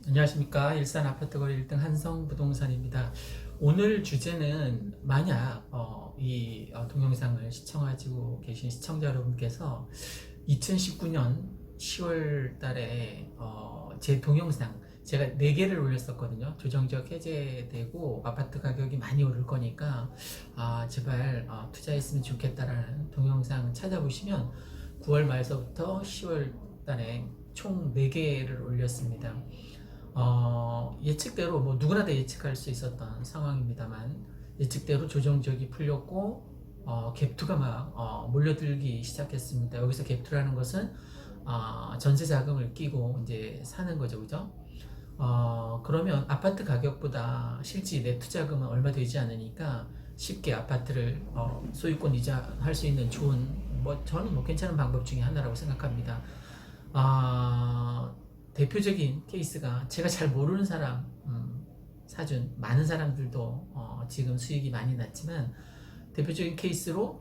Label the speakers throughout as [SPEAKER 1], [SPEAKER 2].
[SPEAKER 1] 안녕하십니까. 일산 아파트거래 1등 한성부동산입니다. 오늘 주제는 만약 이 동영상을 시청하시고 계신 시청자 여러분께서 2019년 10월 달에 제 동영상 제가 4개를 올렸었거든요. 조정지역 해제되고 아파트 가격이 많이 오를 거니까 제발 투자했으면 좋겠다라는 동영상 찾아보시면 9월 말서부터 10월 달에 총 4개를 올렸습니다. 예측대로 뭐 누구나 다 예측할 수 있었던 상황입니다만 예측대로 조정지역이 풀렸고 갭투가 막 몰려들기 시작했습니다. 여기서 갭투라는 것은 전세 자금을 끼고 이제 사는 거죠, 그죠? 그러면 아파트 가격보다 실제 내 투자금은 얼마 되지 않으니까 쉽게 아파트를 소유권 이자할 수 있는 좋은 저는 괜찮은 방법 중에 하나라고 생각합니다. 대표적인 케이스가 제가 잘 모르는 사람 사준 많은 사람들도 지금 수익이 많이 났지만 대표적인 케이스로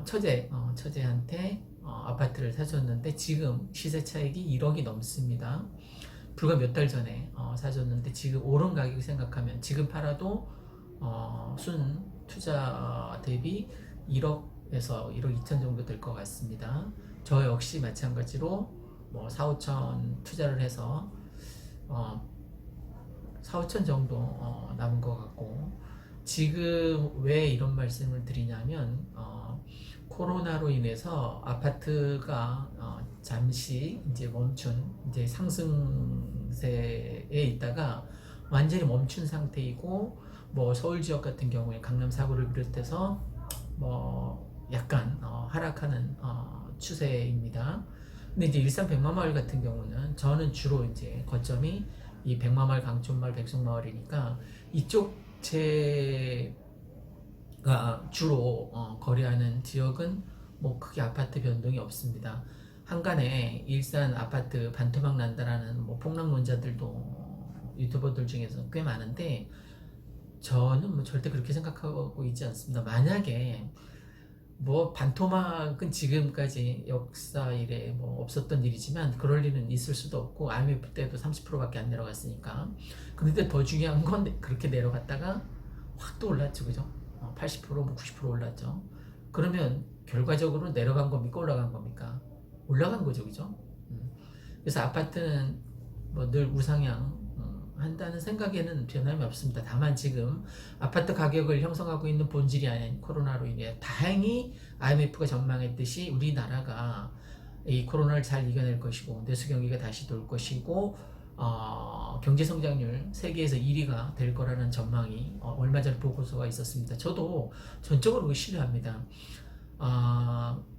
[SPEAKER 1] 처제한테 아파트를 사줬는데 지금 시세 차익이 1억이 넘습니다. 불과 몇 달 전에 사줬는데 지금 오른 가격 생각하면 지금 팔아도 순 투자 대비 1억에서 1억 2천 정도 될 것 같습니다. 저 역시 마찬가지로 4, 5천 투자를 해서 4, 5천 정도 남은 것 같고 지금 왜 이런 말씀을 드리냐면 코로나로 인해서 아파트가 잠시 이제 멈춘 이제 상승세에 있다가 완전히 멈춘 상태이고 서울 지역 같은 경우에 강남 4구를 비롯해서 약간 하락하는 추세입니다. 근데 이제 일산 백마마을 같은 경우는 저는 주로 이제 거점이 이 백마마을, 강촌마을, 백송마을이니까 이쪽 제가 주로 거래하는 지역은 크게 아파트 변동이 없습니다. 한간에 일산 아파트 반토막 난다라는 폭락론자들도 유튜버들 중에서 꽤 많은데 저는 절대 그렇게 생각하고 있지 않습니다. 만약에 반토막은 지금까지 역사 이래 없었던 일이지만 그럴 일은 있을 수도 없고 IMF 때도 30%밖에 안 내려갔으니까. 근데 더 중요한 건 그렇게 내려갔다가 확 또 올랐죠, 그죠? 80% 90% 올랐죠. 그러면 결과적으로 내려간 겁니까 올라간 겁니까? 올라간 거죠, 그죠? 그래서 아파트는 늘 우상향 한다는 생각에는 변함이 없습니다. 다만 지금 아파트 가격을 형성하고 있는 본질이 아닌 코로나로 인해 다행히 IMF가 전망했듯이 우리나라가 이 코로나를 잘 이겨낼 것이고 내수 경기가 다시 돌 것이고 경제 성장률 세계에서 1위가 될 거라는 전망이 얼마 전 보고서가 있었습니다. 저도 전적으로 신뢰합니다.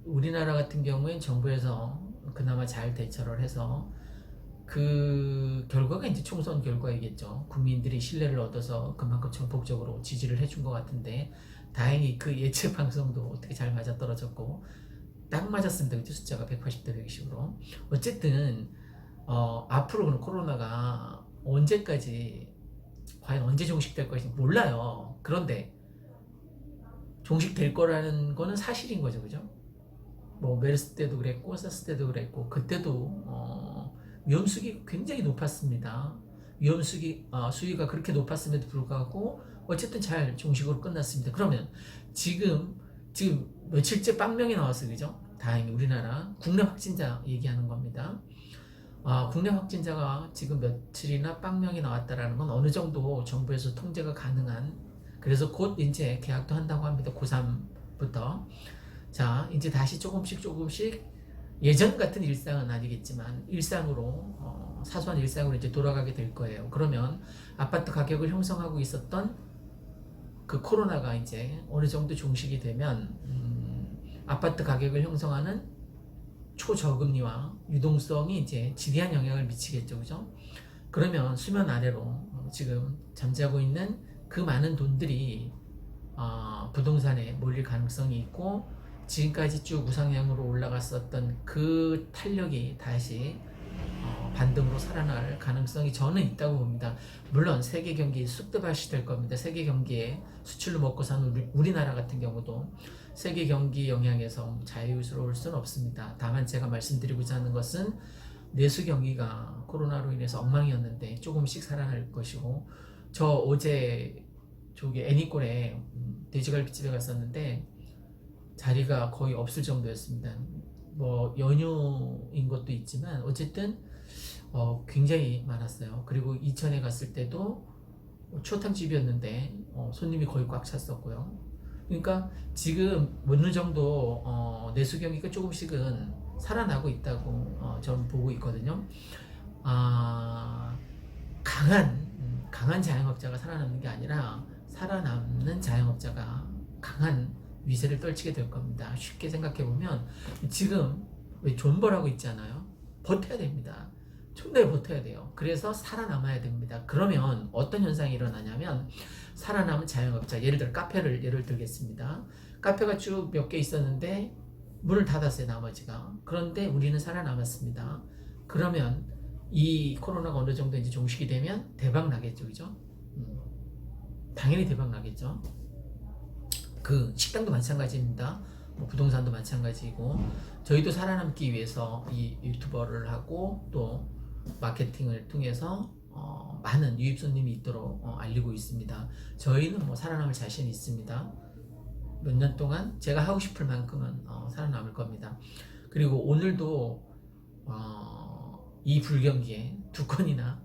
[SPEAKER 1] 우리나라 같은 경우엔 정부에서 그나마 잘 대처를 해서 그 결과가 이제 총선 결과이겠죠. 국민들이 신뢰를 얻어서 그만큼 전폭적으로 지지를 해준 것 같은데 다행히 그 예측 방송도 어떻게 잘 맞아떨어졌고 딱 맞았습니다. 그때 숫자가 180대 120으로. 어쨌든 앞으로는 코로나가 언제까지 과연 언제 종식될 것인지 몰라요. 그런데 종식될 거라는 거는 사실인 거죠, 그죠? 메르스 때도 그랬고 사스 때도 그랬고 그때도 위험수기 굉장히 높았습니다. 위험수기 수위가 그렇게 높았음에도 불구하고 어쨌든 잘 종식으로 끝났습니다. 그러면 지금 며칠째 빵명이 나왔어요, 그죠? 다행히 우리나라 국내 확진자 얘기하는 겁니다. 국내 확진자가 지금 며칠이나 빵명이 나왔다라는 건 어느 정도 정부에서 통제가 가능한 그래서 곧 이제 계약도 한다고 합니다. 고3부터. 자, 이제 다시 조금씩 예전 같은 일상은 아니겠지만 일상으로 사소한 일상으로 이제 돌아가게 될 거예요. 그러면 아파트 가격을 형성하고 있었던 그 코로나가 이제 어느 정도 종식이 되면 아파트 가격을 형성하는 초저금리와 유동성이 이제 지대한 영향을 미치겠죠, 그죠? 그러면 수면 아래로 지금 잠자고 있는 그 많은 돈들이 부동산에 몰릴 가능성이 있고 지금까지 쭉 우상향으로 올라갔었던 그 탄력이 다시 반등으로 살아날 가능성이 저는 있다고 봅니다. 물론 세계 경기 쑥대밭이 될 겁니다. 세계 경기에 수출로 먹고 사는 우리나라 같은 경우도 세계 경기 영향에서 자유스러울 수는 없습니다. 다만 제가 말씀드리고자 하는 것은 내수 경기가 코로나로 인해서 엉망이었는데 조금씩 살아날 것이고, 저 어제 저기 애니꼴에 돼지갈비집에 갔었는데 자리가 거의 없을 정도였습니다. 뭐 연휴인 것도 있지만 어쨌든 굉장히 많았어요. 그리고 이천에 갔을 때도 추어탕집이었는데 손님이 거의 꽉 찼었고요. 그러니까 지금 어느 정도 내수 경기가 조금씩은 살아나고 있다고 저는 보고 있거든요. 아, 강한 자영업자가 살아남는 게 아니라 살아남는 자영업자가 강한 위세를 떨치게 될 겁니다. 쉽게 생각해 보면 지금 왜 존버라고 있잖아요. 버텨야 됩니다. 존나 버텨야 돼요. 그래서 살아남아야 됩니다. 그러면 어떤 현상이 일어나냐면 살아남은 자영업자, 예를 들어 카페를 예를 들겠습니다. 카페가 쭉 몇 개 있었는데 문을 닫았어요, 나머지가. 그런데 우리는 살아남았습니다. 그러면 이 코로나가 어느 정도 이제 종식이 되면 대박 나겠죠, 그죠? 당연히 대박 나겠죠. 그 식당도 마찬가지입니다. 뭐 부동산도 마찬가지고, 저희도 살아남기 위해서 이 유튜버를 하고 또 마케팅을 통해서 많은 유입 손님이 있도록 알리고 있습니다. 저희는 뭐 살아남을 자신이 있습니다. 몇 년 동안 제가 하고 싶을 만큼은 살아남을 겁니다. 그리고 오늘도 이 불경기에 2건이나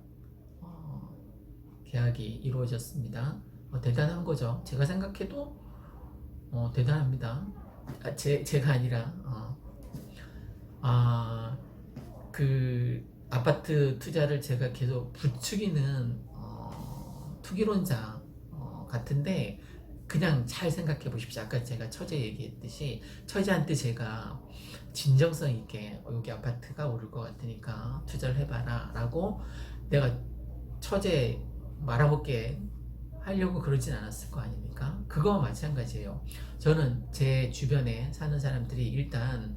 [SPEAKER 1] 계약이 이루어졌습니다. 대단한 거죠. 제가 생각해도 대단합니다. 제가 아니라 그 아파트 투자를 제가 계속 부추기는 투기론자 같은데, 그냥 잘 생각해 보십시오. 아까 제가 처제 얘기했듯이 처제한테 제가 진정성 있게 여기 아파트가 오를 것 같으니까 투자를 해봐라 라고 내가 처제 말아먹게 하려고 그러진 않았을 거 아닙니까? 그거와 마찬가지예요. 저는 제 주변에 사는 사람들이 일단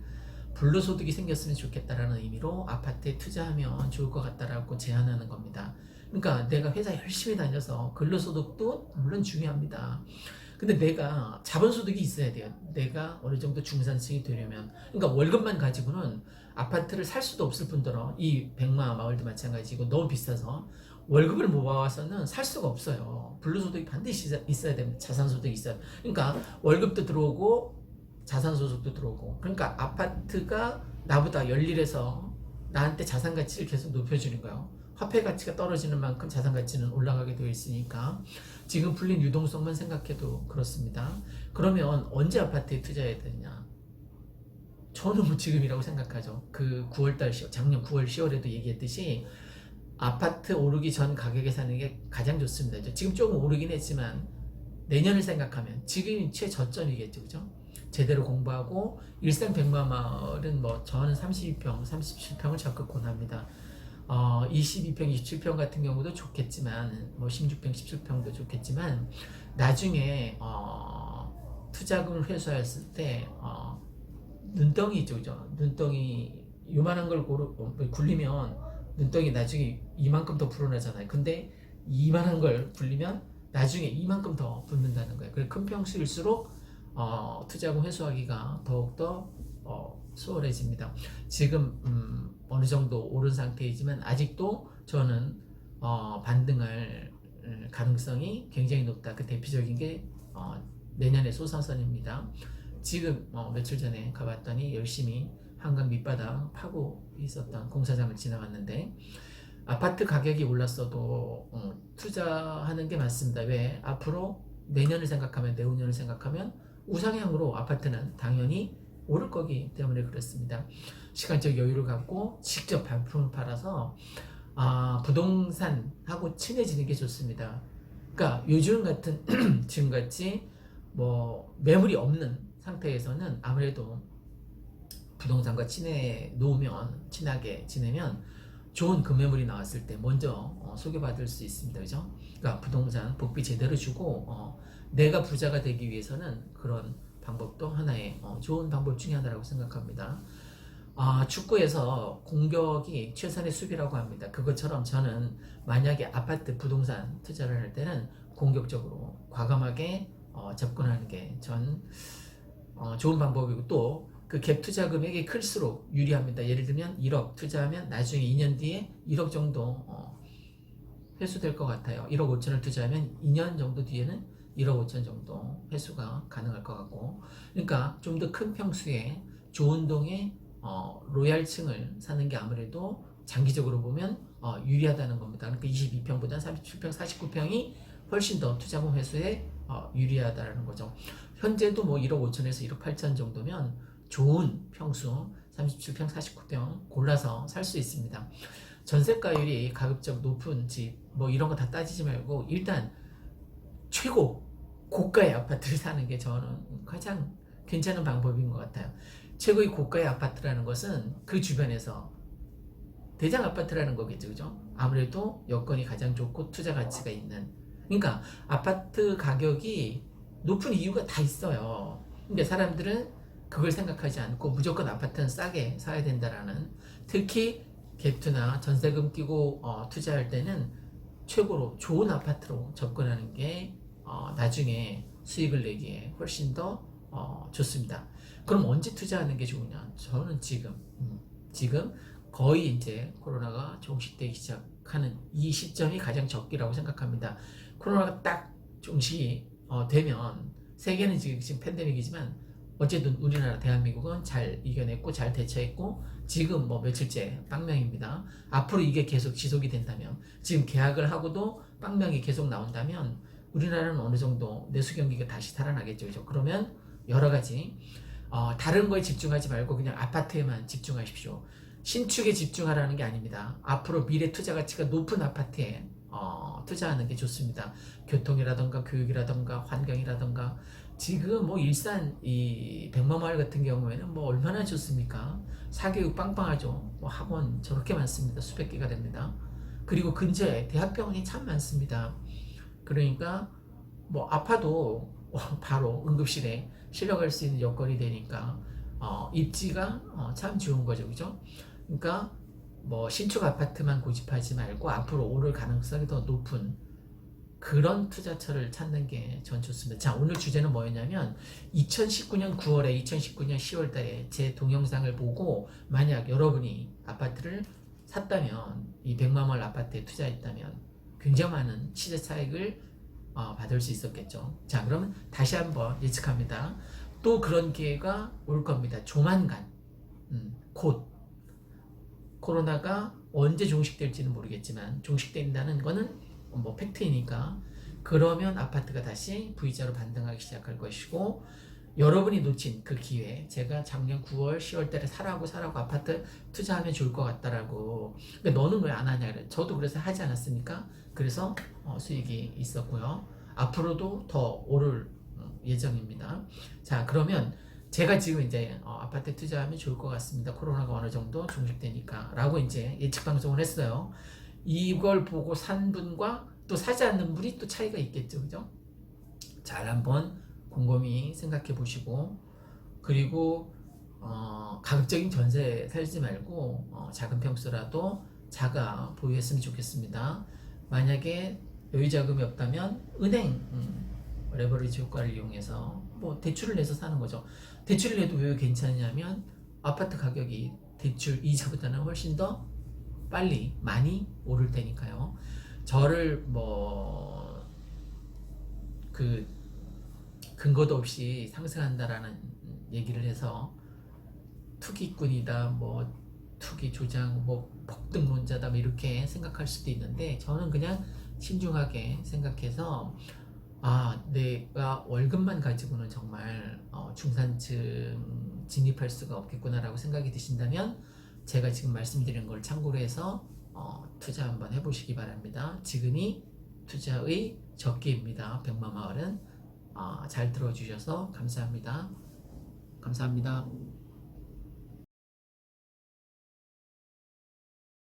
[SPEAKER 1] 불로소득이 생겼으면 좋겠다라는 의미로 아파트에 투자하면 좋을 것 같다라고 제안하는 겁니다. 그러니까 내가 회사 열심히 다녀서 근로소득도 물론 중요합니다. 근데 내가 자본소득이 있어야 돼요. 내가 어느 정도 중산층이 되려면. 그러니까 월급만 가지고는 아파트를 살 수도 없을 뿐더러 이 백마 마을도 마찬가지고 너무 비싸서 월급을 모아서는 살 수가 없어요. 근로소득이 반드시 있어야 됩니다. 자산소득이 있어야. 그러니까 월급도 들어오고 자산소득도 들어오고. 그러니까 아파트가 나보다 열일해서 나한테 자산 가치를 계속 높여주는 거예요. 화폐 가치가 떨어지는 만큼 자산 가치는 올라가게 되어 있으니까 지금 풀린 유동성만 생각해도 그렇습니다. 그러면 언제 아파트에 투자해야 되느냐? 저는 뭐 지금이라고 생각하죠. 그 9월달, 작년 9월, 10월에도 얘기했듯이 아파트 오르기 전 가격에 사는 게 가장 좋습니다. 지금 조금 오르긴 했지만 내년을 생각하면 지금이 최저점이겠죠, 그죠? 제대로 공부하고 일산 백마마을은 뭐 저는 32평, 37평을 적극 권합니다. 22평, 27평 같은 경우도 좋겠지만 뭐 16평, 17평도 좋겠지만 나중에 투자금을 회수했을 때 눈덩이죠, 그죠? 눈덩이 요만한 걸 굴리면 눈덩이 나중에 이만큼 더 불어나잖아요. 근데 이만한 걸 굴리면 나중에 이만큼 더 붙는다는 거예요. 그래서 큰 평수일수록 투자금 회수하기가 더욱더 수월해집니다. 지금 어느 정도 오른 상태이지만 아직도 저는 반등할 가능성이 굉장히 높다. 그 대표적인 게 내년의 소사선입니다. 지금 며칠 전에 가봤더니 열심히 한강 밑바닥 파고 있었던 공사장을 지나갔는데 아파트 가격이 올랐어도 투자하는 게 맞습니다. 왜? 앞으로 내년을 생각하면, 내후년을 생각하면 우상향으로 아파트는 당연히 오를 거기 때문에 그렇습니다. 시간적 여유를 갖고 직접 반품을 팔아서 부동산하고 친해지는 게 좋습니다. 그러니까 요즘 같은 지금같이 뭐 매물이 없는 상태에서는 아무래도 부동산과 친하게 지내면 좋은 금매물이 나왔을 때 먼저 소개받을 수 있습니다. 그죠? 그러니까 부동산 복비 제대로 주고 내가 부자가 되기 위해서는 그런 방법도 하나의 좋은 방법 중에 하나라고 생각합니다. 축구에서 공격이 최선의 수비라고 합니다. 그것처럼 저는 만약에 아파트 부동산 투자를 할 때는 공격적으로 과감하게 접근하는 게 전 좋은 방법이고, 또 그 갭 투자 금액이 클수록 유리합니다. 예를 들면 1억 투자하면 나중에 2년 뒤에 1억 정도 회수될 것 같아요. 1억 5천을 투자하면 2년 정도 뒤에는 1억 5천 정도 회수가 가능할 것 같고, 그러니까 좀 더 큰 평수에 좋은 동에 로얄층을 사는 게 아무래도 장기적으로 보면 유리하다는 겁니다. 그러니까 22평보다 37평, 49평이 훨씬 더 투자금 회수에 유리하다는 거죠. 현재도 뭐 1억 5천에서 1억 8천 정도면 좋은 평수 37평, 49평 골라서 살 수 있습니다. 전세가율이 가급적 높은 집 뭐 이런 거 다 따지지 말고 일단 최고 고가의 아파트를 사는 게 저는 가장 괜찮은 방법인 것 같아요. 최고의 고가의 아파트라는 것은 그 주변에서 대장 아파트라는 거겠죠, 그죠? 아무래도 여건이 가장 좋고 투자 가치가 있는. 그러니까 아파트 가격이 높은 이유가 다 있어요. 그러니까 사람들은 그걸 생각하지 않고 무조건 아파트는 싸게 사야 된다라는. 특히 갭투나 전세금 끼고 투자할 때는 최고로 좋은 아파트로 접근하는 게 나중에 수익을 내기에 훨씬 더 좋습니다. 그럼 언제 투자하는 게 좋으냐? 저는 지금 거의 이제 코로나가 종식되기 시작하는 이 시점이 가장 적기라고 생각합니다. 코로나가 딱 종식이 되면 세계는 지금 팬데믹이지만 어쨌든 우리나라 대한민국은 잘 이겨냈고 잘 대처했고 지금 뭐 며칠째 빵명입니다. 앞으로 이게 계속 지속이 된다면, 지금 계약을 하고도 빵명이 계속 나온다면 우리나라는 어느 정도 내수 경기가 다시 살아나겠죠. 그죠? 그러면 여러 가지 다른 거에 집중하지 말고 그냥 아파트에만 집중하십시오. 신축에 집중하라는 게 아닙니다. 앞으로 미래 투자 가치가 높은 아파트에 투자하는 게 좋습니다. 교통이라던가 교육이라던가 환경이라던가 지금 뭐 일산 이 백마마을 같은 경우에는 뭐 얼마나 좋습니까? 사교육 빵빵하죠. 뭐 학원 저렇게 많습니다. 수백 개가 됩니다. 그리고 근처에 대학병원이 참 많습니다. 그러니까 뭐 아파도 바로 응급실에 실려갈 수 있는 여건이 되니까 입지가 참 좋은 거죠, 그죠? 그러니까 뭐 신축 아파트만 고집하지 말고 앞으로 오를 가능성이 더 높은 그런 투자처를 찾는 게 전 좋습니다. 자, 오늘 주제는 뭐였냐면 2019년 9월에 2019년 10월 달에 제 동영상을 보고 만약 여러분이 아파트를 샀다면 이 백만월 아파트에 투자했다면 굉장히 많은 시세 차익을 받을 수 있었겠죠. 자, 그러면 다시 한번 예측합니다. 또 그런 기회가 올 겁니다. 조만간 곧 코로나가 언제 종식될지는 모르겠지만 종식된다는 거는 뭐 팩트이니까, 그러면 아파트가 다시 V자로 반등하기 시작할 것이고, 여러분이 놓친 그 기회, 제가 작년 9월 10월 달에 사라고 아파트 투자하면 좋을 것 같다라고, 그러니까 너는 왜 안 하냐 그래. 저도 그래서 하지 않았습니까? 그래서 수익이 있었고요. 앞으로도 더 오를 예정입니다. 자, 그러면 제가 지금 이제 아파트 투자하면 좋을 것 같습니다. 코로나가 어느 정도 종식되니까 라고 이제 예측 방송을 했어요. 이걸 보고 산 분과 또 사지 않는 분이 또 차이가 있겠죠, 그죠? 잘 한번 곰곰이 생각해 보시고, 그리고 가급적인 전세 살지 말고 작은 평수라도 자가 보유했으면 좋겠습니다. 만약에 여유 자금이 없다면 은행 레버리지 효과를 이용해서 뭐 대출을 내서 사는 거죠. 대출을 내도 왜 괜찮냐면 아파트 가격이 대출 이자보다는 훨씬 더 빨리 많이 오를 테니까요. 저를 뭐 그 근거도 없이 상승한다라는 얘기를 해서 투기꾼이다, 뭐 투기 조장, 뭐 폭등론자다, 뭐 이렇게 생각할 수도 있는데, 저는 그냥 신중하게 생각해서 내가 월급만 가지고는 정말 중산층 진입할 수가 없겠구나라고 생각이 드신다면 제가 지금 말씀드린 걸 참고로 해서 투자 한번 해보시기 바랍니다. 지금이 투자의 적기입니다. 백마마을은 잘 들어주셔서 감사합니다. 감사합니다.